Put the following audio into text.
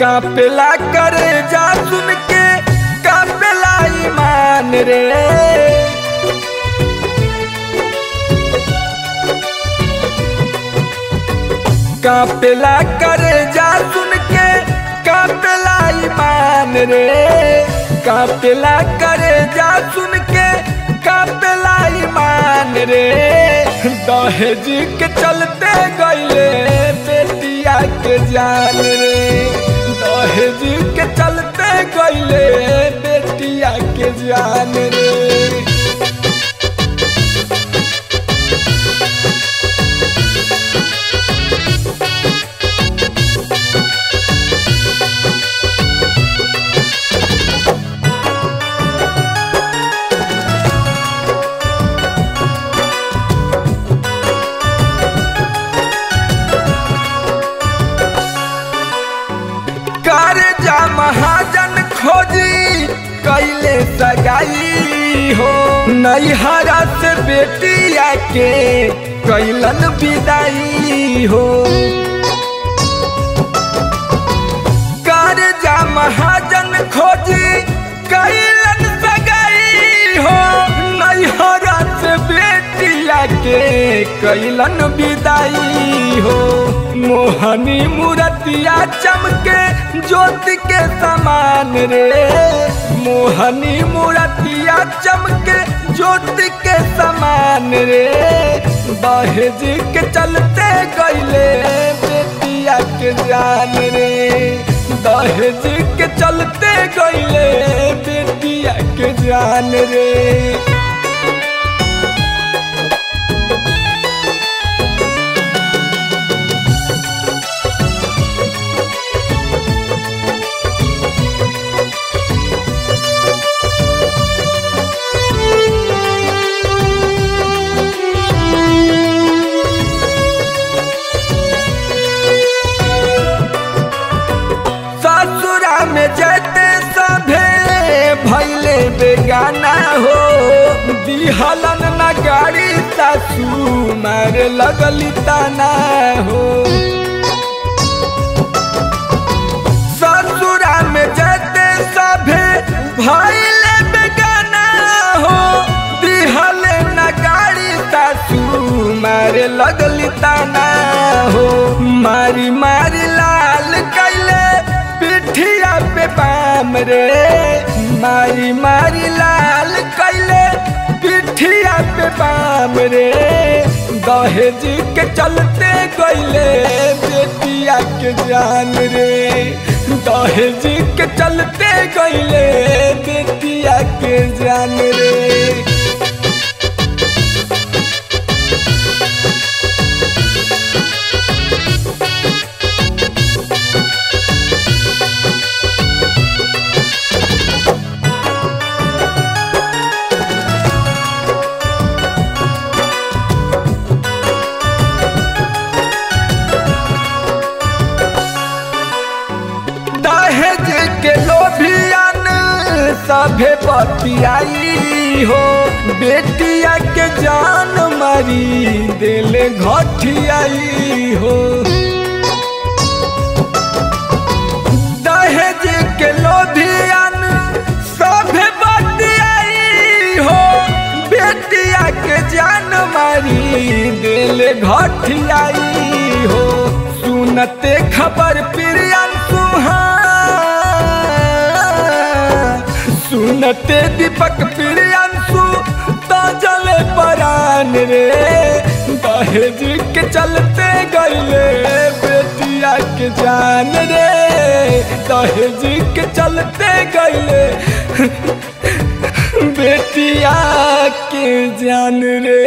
कापेला करे जा सुन के कापेला ईमान रे। कापेला करे जा सुन के कापेला ईमान रे। कापेला करे जा सुन के कापेला ईमान रे। दहेज के चलते गईले बेटिया के जान रे। दहेज के चलते गईले बेटिया के जान रे। जा महाजन खोजी कैले सगाई हो। नैहरा से बेटिया के कैलन विदाई हो। जा महाजन खोजी कैलन सगाई हो। नैहरा से बेटिया के कैलन विदाई हो। मोहनी मूर्तिया चमके ज्योति के समान रे। मोहनी मूर्तिया चमके ज्योति के समान रे। दहेज के चलते गईले बेटिया के जान रे। दहेज के चलते गईले बेटिया के जान रे। में जैते सभे भैले बेगाना हो। दिहलन न गाड़ी सासू मारे लगली ताना हो। ससुरा में जैते सभे भैले बेगाना हो। दिहले न गाड़ी सासू मारे लगली ताना हो। मारी मारी लाल कैले पिठिया पे बाम रे। मारी मारी लाल कैले पिठिया पे बाम रे। दहेज के चलते गईले बेटिया के जान रे। दहेज के चलते गईले बेटिया के जान रे। दहेज के लोभियन सभे बतियाई हो। बेटिया के जान मारी दिल घटियाई हो। दहेज के लोभियन सभे बतियाई हो। बेटिया के जान मारी दिल घटियाई हो। सुनते खबर प्रियन सुनते दीपक प्रियंशु तो जले परान रे। दहेज के चलते गईले बेटिया के जान रे। दहेज के चलते गईले बेटिया के जान रे।